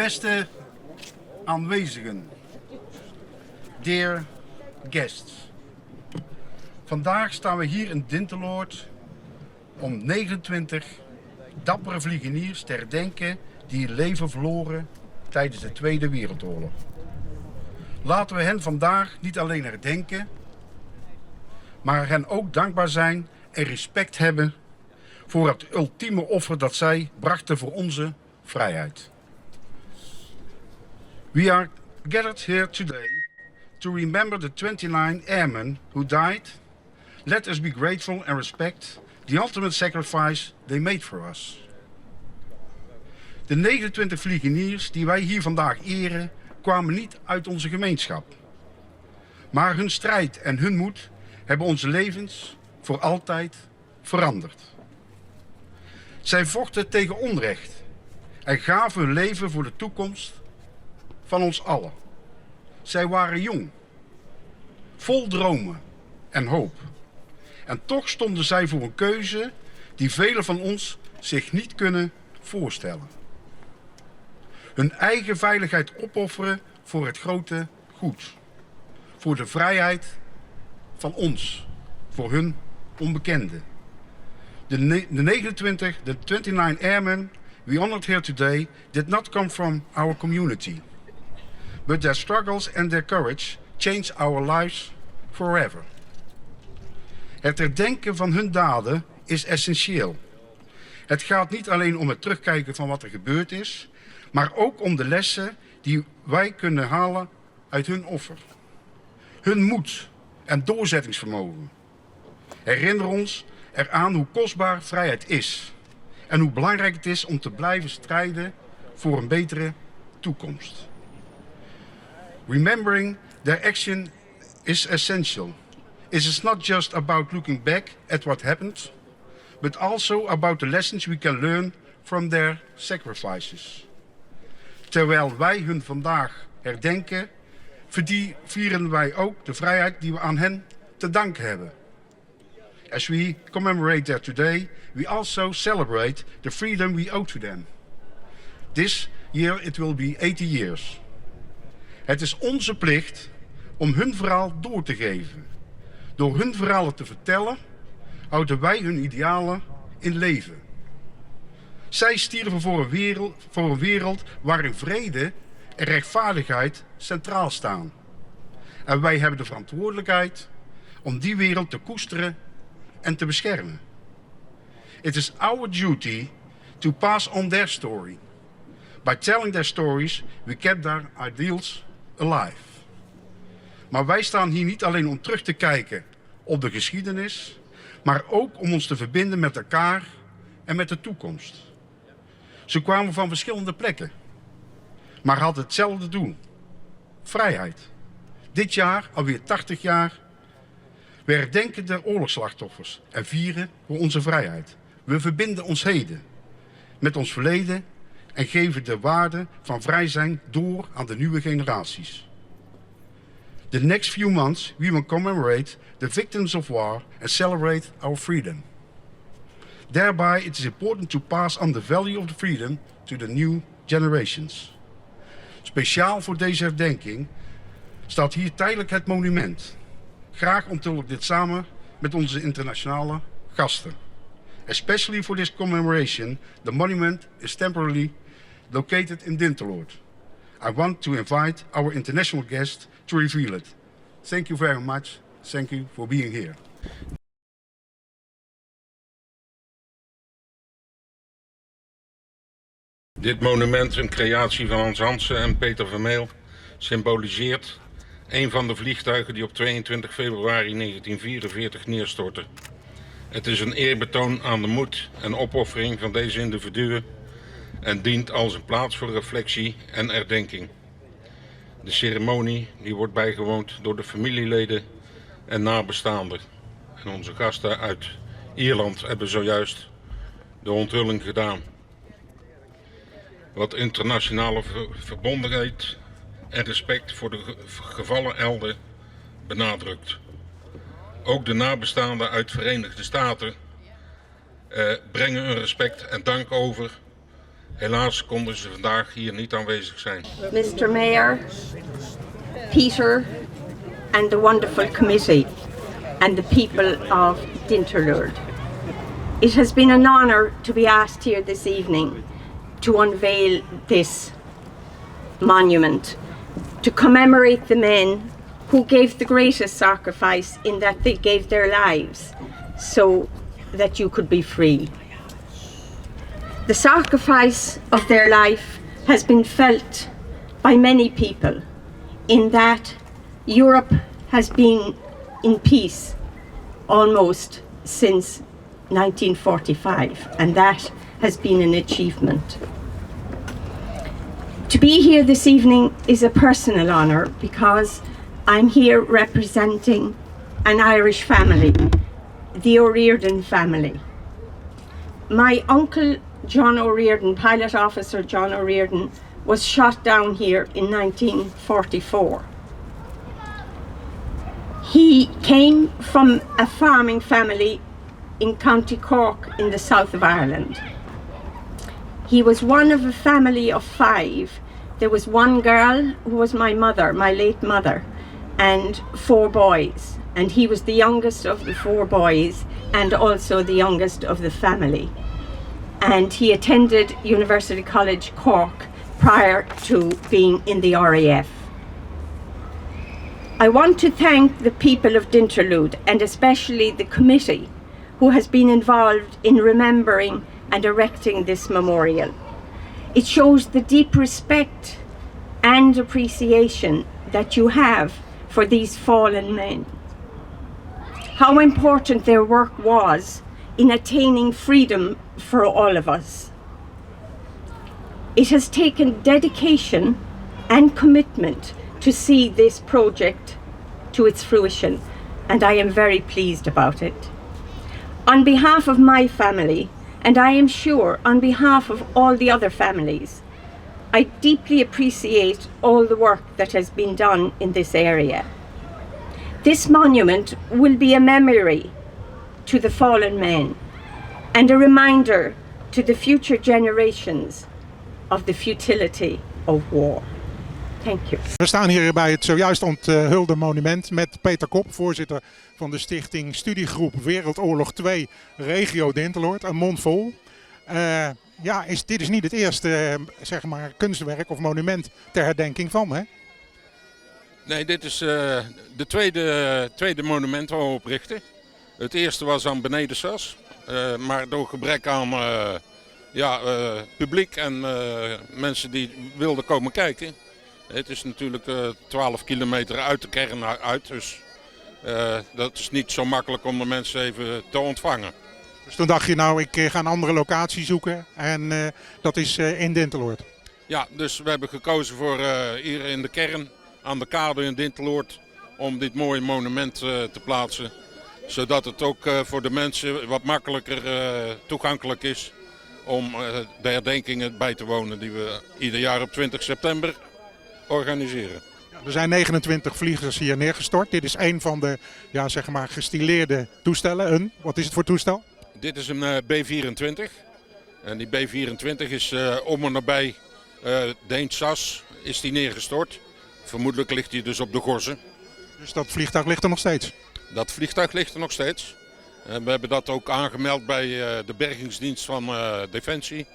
Beste aanwezigen, dear guests. Vandaag staan we hier in Dinteloord om 29 dappere vliegeniers te herdenken die hun leven verloren tijdens de Tweede Wereldoorlog. Laten we hen vandaag niet alleen herdenken, maar hen ook dankbaar zijn en respect hebben voor het ultieme offer dat zij brachten voor onze vrijheid. We are gathered here today to remember the 29 airmen who died. Let us be grateful and respect the ultimate sacrifice they made for us. De 29 vliegeniers die wij hier vandaag eren, kwamen niet uit onze gemeenschap. Maar hun strijd en hun moed hebben onze levens voor altijd veranderd. Zij vochten tegen onrecht en gaven hun leven voor de toekomst van ons allen. Zij waren jong, vol dromen en hoop. En toch stonden zij voor een keuze die velen van ons zich niet kunnen voorstellen. Hun eigen veiligheid opofferen voor het grote goed. Voor de vrijheid van ons, voor hun onbekende. The 29 airmen we honored here today did not come from our community. But their struggles and their courage changed our lives forever. Het herdenken van hun daden is essentieel. Het gaat niet alleen om het terugkijken van wat er gebeurd is, maar ook om de lessen die wij kunnen halen uit hun offer. Hun moed en doorzettingsvermogen. Herinner ons eraan hoe kostbaar vrijheid is en hoe belangrijk het is om te blijven strijden voor een betere toekomst. Remembering their action is essential. It is not just about looking back at what happened, but also about the lessons we can learn from their sacrifices. Terwijl wij hun vandaag herdenken, vieren wij ook de vrijheid die we aan hen te danken hebben. As we commemorate that today, we also celebrate the freedom we owe to them. This year it will be 80 years. Het is onze plicht om hun verhaal door te geven. Door hun verhalen te vertellen, houden wij hun idealen in leven. Zij stierven voor een wereld waarin vrede en rechtvaardigheid centraal staan. En wij hebben de verantwoordelijkheid om die wereld te koesteren en te beschermen. It is our duty to pass on their story. By telling their stories, we kept their ideals alive. Maar wij staan hier niet alleen om terug te kijken op de geschiedenis, maar ook om ons te verbinden met elkaar en met de toekomst. Ze kwamen van verschillende plekken, maar hadden hetzelfde doel: vrijheid. Dit jaar alweer 80 jaar. We herdenken de oorlogsslachtoffers en vieren voor onze vrijheid. We verbinden ons heden met ons verleden en geven de waarde van vrij zijn door aan de nieuwe generaties. The next few months we will commemorate the victims of war and celebrate our freedom. Thereby it is important to pass on the value of the freedom to the new generations. Speciaal voor deze herdenking staat hier tijdelijk het monument. Graag onthul ik dit samen met onze internationale gasten. Especially for this commemoration, the monument is temporarily located in Dinteloord. I want to invite our international guests to reveal it. Thank you very much. Thank you for being here. Dit monument, een creatie van Hans Hansen en Peter Vermeel, symboliseert een van de vliegtuigen die op 22 februari 1944 neerstortte. Het is een eerbetoon aan de moed en opoffering van deze individuen en dient als een plaats voor reflectie en herdenking. De ceremonie die wordt bijgewoond door de familieleden en nabestaanden. En onze gasten uit Ierland hebben zojuist de onthulling gedaan. Wat internationale verbondenheid en respect voor de gevallen helden benadrukt. Ook de nabestaanden uit Verenigde Staten brengen hun respect en dank over Helaas konden ze vandaag hier niet aanwezig zijn. Mr. Mayor, Peter, and the wonderful committee, and the people of Dinterlure. It has been an honour to be asked here this evening to unveil this monument, to commemorate the men who gave the greatest sacrifice in that they gave their lives so that you could be free. The sacrifice of their life has been felt by many people in that Europe has been in peace almost since 1945, and that has been an achievement. To be here this evening is a personal honour because I'm here representing an Irish family, the O'Riordan family. My uncle John O'Riordan, pilot officer John O'Riordan, was shot down here in 1944. He came from a farming family in County Cork in the south of Ireland. He was one of a family of 5. There was one girl who was my mother, my late mother, and 4 boys. And he was the youngest of the 4 boys and also the youngest of the family. And he attended University College Cork prior to being in the RAF. I want to thank the people of Dinterlude and especially the committee who has been involved in remembering and erecting this memorial. It shows the deep respect and appreciation that you have for these fallen men. How important their work was in attaining freedom for all of us. It has taken dedication and commitment to see this project to its fruition, and I am very pleased about it. On behalf of my family, and I am sure on behalf of all the other families, I deeply appreciate all the work that has been done in this area. This monument will be a memory to the fallen men and a reminder to the future generations of the futility of war. Thank you. We staan hier bij het zojuist onthulde monument met Peter Kop, voorzitter van de stichting Studiegroep Wereldoorlog 2 Regio Dinterloord, een mond vol. Dit is niet het eerste zeg maar, kunstwerk of monument ter herdenking van, hè? Nee, dit is de tweede monument waar we op richten. Het eerste was aan Benedensas, maar door gebrek aan publiek en mensen die wilden komen kijken. Het is natuurlijk 12 kilometer uit de kern uit, dus dat is niet zo makkelijk om de mensen even te ontvangen. Dus toen dacht je nou, ik ga een andere locatie zoeken en dat is in Dinterloord. Ja, dus we hebben gekozen voor hier in de kern, aan de kade in Dinterloord, om dit mooie monument te plaatsen. Zodat het ook voor de mensen wat makkelijker toegankelijk is om de herdenkingen bij te wonen die we ieder jaar op 20 september organiseren. Er zijn 29 vliegers hier neergestort. Dit is een van de gestileerde toestellen. Wat is het voor toestel? Dit is een B-24. En die B-24 is om en nabij Deensas is die neergestort. Vermoedelijk ligt hij dus op de Gorzen. Dus dat vliegtuig ligt er nog steeds? Dat vliegtuig ligt er nog steeds. We hebben dat ook aangemeld bij de bergingsdienst van Defensie.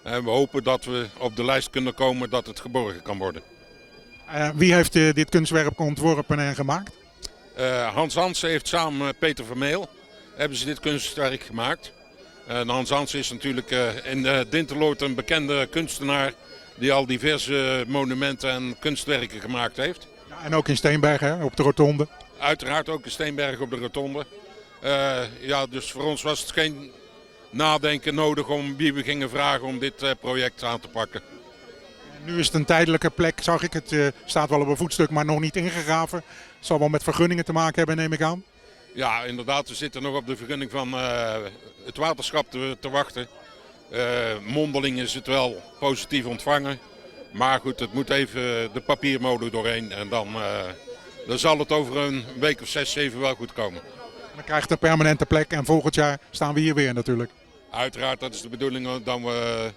En we hopen dat we op de lijst kunnen komen dat het geborgen kan worden. Wie heeft dit kunstwerp ontworpen en gemaakt? Hans Hansen heeft samen met Peter Vermeel hebben ze dit kunstwerk gemaakt. Hans Hansen is natuurlijk in Dinterloord een bekende kunstenaar die al diverse monumenten en kunstwerken gemaakt heeft. Ja, en ook in Steenberg, hè, op de rotonde. Uiteraard ook in Steenberg op de rotonde. Dus voor ons was het geen nadenken nodig om wie we gingen vragen om dit project aan te pakken. Nu is het een tijdelijke plek, zag ik. Het staat wel op een voetstuk, maar nog niet ingegraven. Het zal wel met vergunningen te maken hebben, neem ik aan. Ja, inderdaad. We zitten nog op de vergunning van het waterschap te wachten. Mondeling is het wel positief ontvangen. Maar goed, het moet even de papiermolen doorheen. En dan zal het over een week of 6, 7 wel goed komen. Dan krijgt het een permanente plek en volgend jaar staan we hier weer natuurlijk. Uiteraard, dat is de bedoeling dat we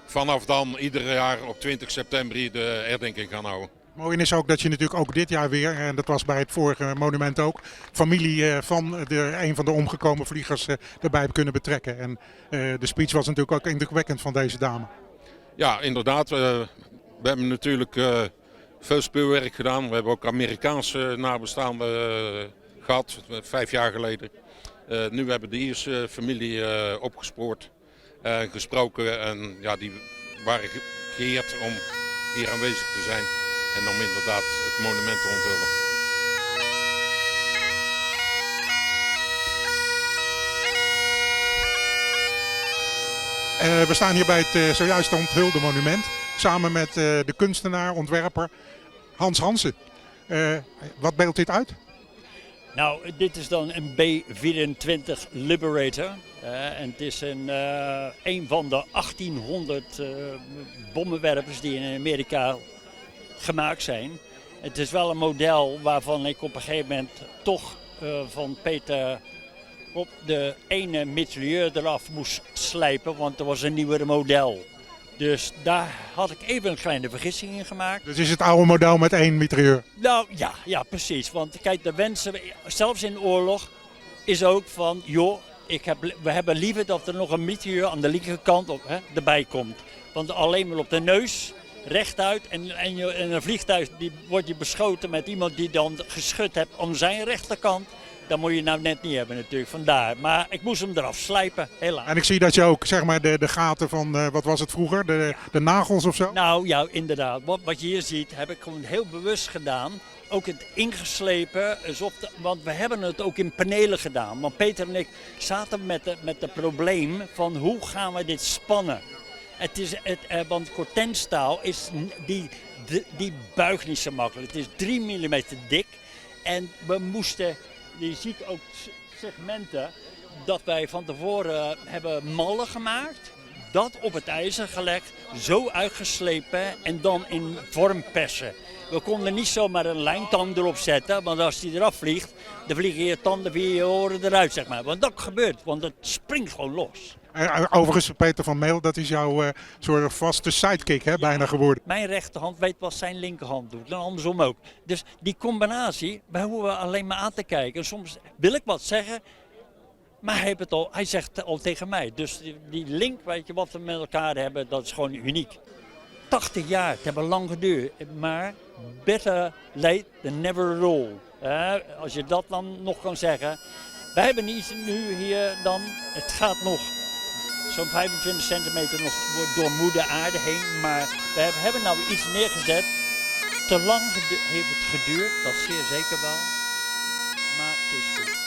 vanaf dan ieder jaar op 20 september de herdenking gaan houden. Mooi is ook dat je natuurlijk ook dit jaar weer, en dat was bij het vorige monument ook, familie van een van de omgekomen vliegers erbij hebben kunnen betrekken. En de speech was natuurlijk ook indrukwekkend van deze dame. Ja, inderdaad. We hebben natuurlijk veel speelwerk gedaan. We hebben ook Amerikaanse nabestaanden gehad, 5 jaar geleden. Nu hebben we de Ierse familie opgespoord en gesproken. En ja, die waren geëerd om hier aanwezig te zijn. En om inderdaad het monument te onthullen. We staan hier bij het zojuist onthulde monument. Samen met de kunstenaar, ontwerper Hans Hansen. Wat beeldt dit uit? Nou, dit is dan een B-24 Liberator. En het is een van de 1800 bommenwerpers die in Amerika gemaakt zijn. Het is wel een model waarvan ik op een gegeven moment toch van Peter op de ene mitrailleur eraf moest slijpen, want er was een nieuwer model. Dus daar had ik even een kleine vergissing in gemaakt. Dus is het oude model met 1 mitrailleur? Nou ja, precies. Want kijk, de wensen, zelfs in oorlog, is ook van, joh, we hebben liever dat er nog een mitrailleur aan de linkerkant erbij komt. Want alleen maar op de neus, rechtuit, en een vliegtuig die wordt je beschoten met iemand die dan geschud hebt om zijn rechterkant. Dat moet je nou net niet hebben natuurlijk, vandaar. Maar ik moest hem eraf slijpen, helaas. En ik zie dat je ook zeg maar de gaten van, wat was het vroeger, de nagels of zo? Nou ja, inderdaad. Wat je hier ziet, heb ik gewoon heel bewust gedaan. Ook het ingeslepen, want we hebben het ook in panelen gedaan. Want Peter en ik zaten met het probleem van hoe gaan we dit spannen. Want cortenstaal die buigt niet zo makkelijk. Het is 3 mm dik en we moesten... Je ziet ook segmenten dat wij van tevoren hebben mallen gemaakt. Dat op het ijzer gelegd, zo uitgeslepen en dan in vorm persen. We konden niet zomaar een lijntand erop zetten, want als die eraf vliegt, dan vliegen je tanden via je oren eruit, zeg maar. Want dat gebeurt, want het springt gewoon los. Overigens, Peter van Meel, dat is jouw soort vaste sidekick, hè, bijna geworden. Mijn rechterhand weet wat zijn linkerhand doet en andersom ook. Dus die combinatie, wij hoeven alleen maar aan te kijken. Soms wil ik wat zeggen, maar hij zegt het al tegen mij. Dus die link, weet je, wat we met elkaar hebben, dat is gewoon uniek. 80 jaar, het heeft lang geduurd, maar better late than never at all. Als je dat dan nog kan zeggen. Wij hebben niet nu hier dan, het gaat nog zo'n 25 centimeter nog door moeder aarde heen. Maar we hebben nou iets neergezet. Te lang heeft het geduurd, dat zeer zeker wel. Maar het is goed.